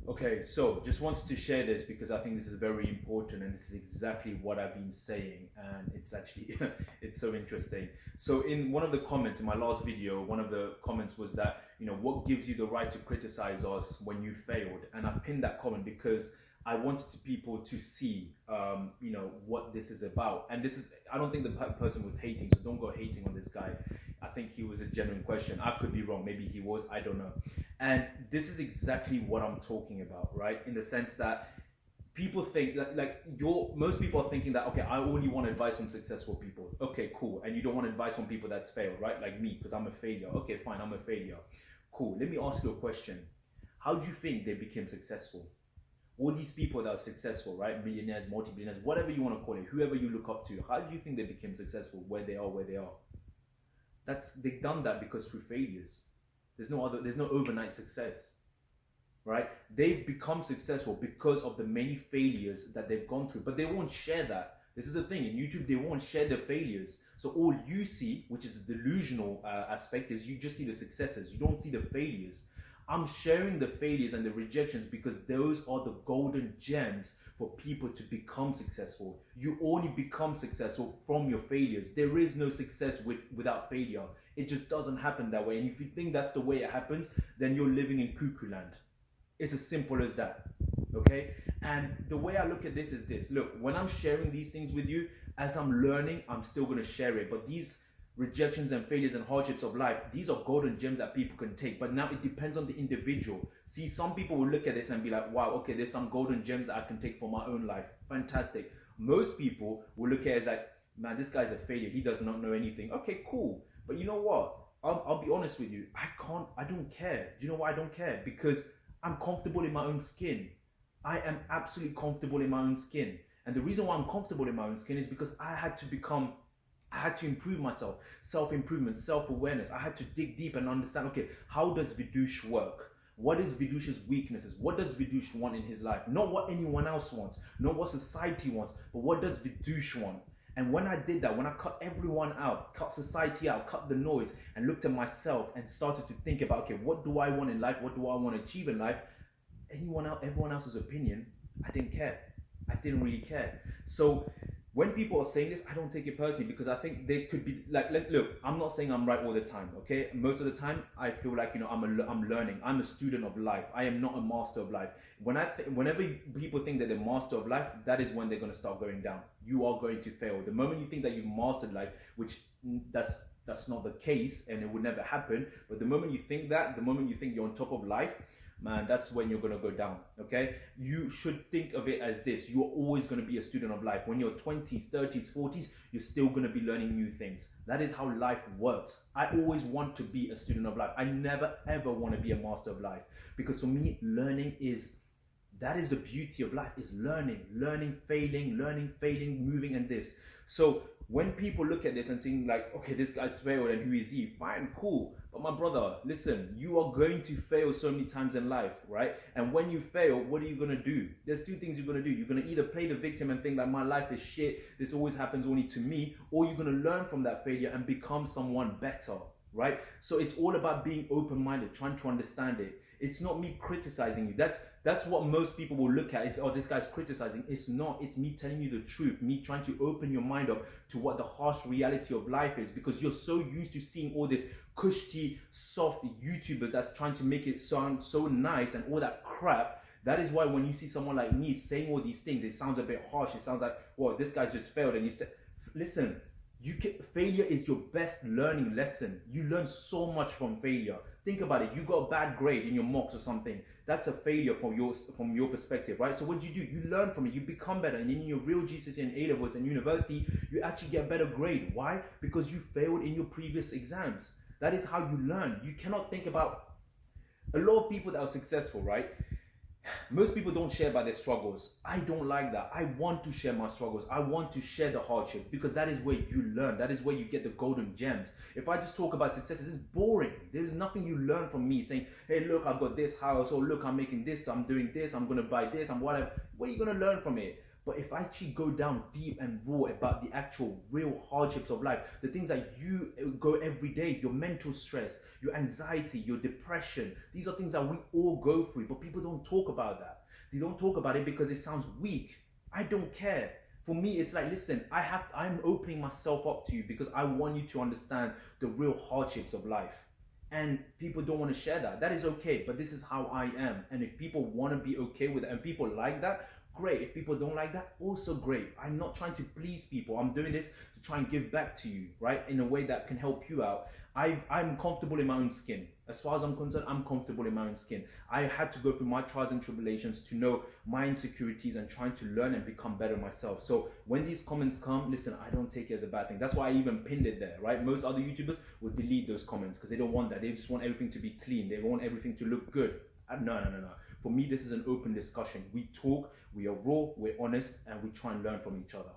Okay, so just wanted to share this because I think this is very important and this is exactly what I've been saying, and it's actually it's so interesting. So in one of the comments in my last video, one of the comments was that, what gives you the right to criticize us when you failed? And I pinned that comment because I wanted people to see what this is about. And this is, I don't think the person was hating, so don't go hating on this guy. I think he was a genuine question. I could be wrong, maybe he was, I don't know. And this is exactly what I'm talking about, right? In the sense that people think that, most people are thinking that, okay, I only want advice from successful people. Okay, cool. And you don't want advice from people that's failed, right? Like me, because I'm a failure. Okay, fine, I'm a failure. Cool. Let me ask you a question. How do you think they became successful? All these people that are successful, right? Millionaires, multi-billionaires, whatever you want to call it, whoever you look up to, how do you think they became successful where they are, where they are? They've done that because through failures. There's no overnight success, right? They've become successful because of the many failures that they've gone through, but they won't share that. This is the thing in YouTube, they won't share their failures. So all you see, which is the delusional aspect, is you just see the successes. You don't see the failures. I'm sharing the failures and the rejections because those are the golden gems for people to become successful. You only become successful from your failures. There is no success without failure. It just doesn't happen that way. And if you think that's the way it happens, then you're living in cuckoo land. It's as simple as that. Okay? And the way I look at this is this. Look, when I'm sharing these things with you, as I'm learning, I'm still going to share it. But these rejections and failures and hardships of life, these are golden gems that people can take. But now it depends on the individual. See, some people will look at this and be like, wow, okay, there's some golden gems that I can take for my own life. Fantastic. Most people will look at it as like, man, this guy's a failure. He does not know anything. Okay, cool. But you know what? I'll be honest with you. I don't care. Do you know why I don't care? Because I'm comfortable in my own skin. I am absolutely comfortable in my own skin. And the reason why I'm comfortable in my own skin is because I had to improve myself, self-improvement, self-awareness. I had to dig deep and understand, okay, how does Vidush work? What is Vidush's weaknesses? What does Vidush want in his life? Not what anyone else wants, not what society wants, but what does Vidush want? And when I did that, when I cut everyone out, cut society out, cut the noise, and looked at myself and started to think about, okay, what do I want in life? What do I want to achieve in life? Everyone else's opinion, I didn't care. I didn't really care. So when people are saying this, I don't take it personally because I think they could be like, look, I'm not saying I'm right all the time, okay? Most of the time, I feel like, I'm learning. I'm a student of life. I am not a master of life. Whenever people think that they're master of life, that is when they're going to start going down. You are going to fail. The moment you think that you've mastered life, which that's not the case and it would never happen, but the moment you think that, the moment you think you're on top of life, man, that's when you're going to go down. Okay, you should think of it as this: you're always going to be a student of life. When you're 20s, 30s, 40s, you're still going to be learning new things. That is how life works. I always want to be a student of life. I never ever want to be a master of life, because for me, learning is, that is the beauty of life, is learning, failing, moving, and this. So when people look at this and think like, okay, this guy's failed and who is he? Fine, cool. But my brother, listen, you are going to fail so many times in life, right? And when you fail, what are you going to do? There's two things you're going to do. You're going to either play the victim and think that my life is shit, this always happens only to me, or you're going to learn from that failure and become someone better, right? So it's all about being open-minded, trying to understand it. It's not me criticizing you. That's what most people will look at, is, oh, this guy's criticizing. It's not. It's me telling you the truth, me trying to open your mind up to what the harsh reality of life is, because you're so used to seeing all this cushy, soft YouTubers that's trying to make it sound so nice and all that crap. That is why when you see someone like me saying all these things, it sounds a bit harsh. It sounds like, well, this guy's just failed. And listen, failure is your best learning lesson. You learn so much from failure. Think about it. You got a bad grade in your mocks or something. That's a failure from your perspective, right? So what do? You learn from it. You become better. And in your real GCSE and A-levels and university, you actually get a better grade. Why? Because you failed in your previous exams. That is how you learn. You cannot think about a lot of people that are successful, right? Most people don't share about their struggles. I don't like that. I want to share my struggles. I want to share the hardships, because that is where you learn. That is where you get the golden gems. If I just talk about successes, it's boring. There's nothing you learn from me saying, hey, look, I've got this house, or look, I'm making this, I'm doing this, I'm going to buy this, I'm whatever. What are you going to learn from it? But if I actually go down deep and raw about the actual real hardships of life, the things that you go every day, your mental stress, your anxiety, your depression, these are things that we all go through, but people don't talk about that. They don't talk about it because it sounds weak. I don't care. For me, it's like, listen, I'm opening myself up to you because I want you to understand the real hardships of life. And people don't want to share that. That is okay, but this is how I am. And if people want to be okay with it and people like that, great. If people don't like that, also great. I'm not trying to please people. I'm doing this to try and give back to you, right? In a way that can help you out. I'm comfortable in my own skin. As far as I'm concerned, I'm comfortable in my own skin. I had to go through my trials and tribulations to know my insecurities and trying to learn and become better myself. So when these comments come, listen, I don't take it as a bad thing. That's why I even pinned it there, right? Most other YouTubers would delete those comments because they don't want that. They just want everything to be clean. They want everything to look good. No. For me, this is an open discussion. We talk, we are raw, we're honest, and we try and learn from each other.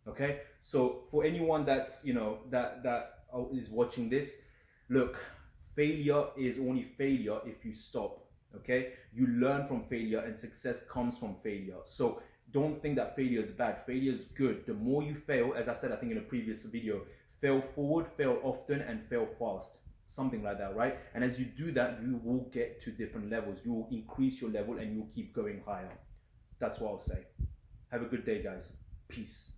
Okay, so for anyone that's that is watching this, look, failure is only failure if you stop. Okay, you learn from failure and success comes from failure. So don't think that failure is bad. Failure is good. The more you fail, as I said, I think in a previous video, fail forward, fail often, and fail fast, something like that, right? And as you do that, you will get to different levels. You will increase your level and you'll keep going higher. That's what I'll say. Have a good day, guys. Peace.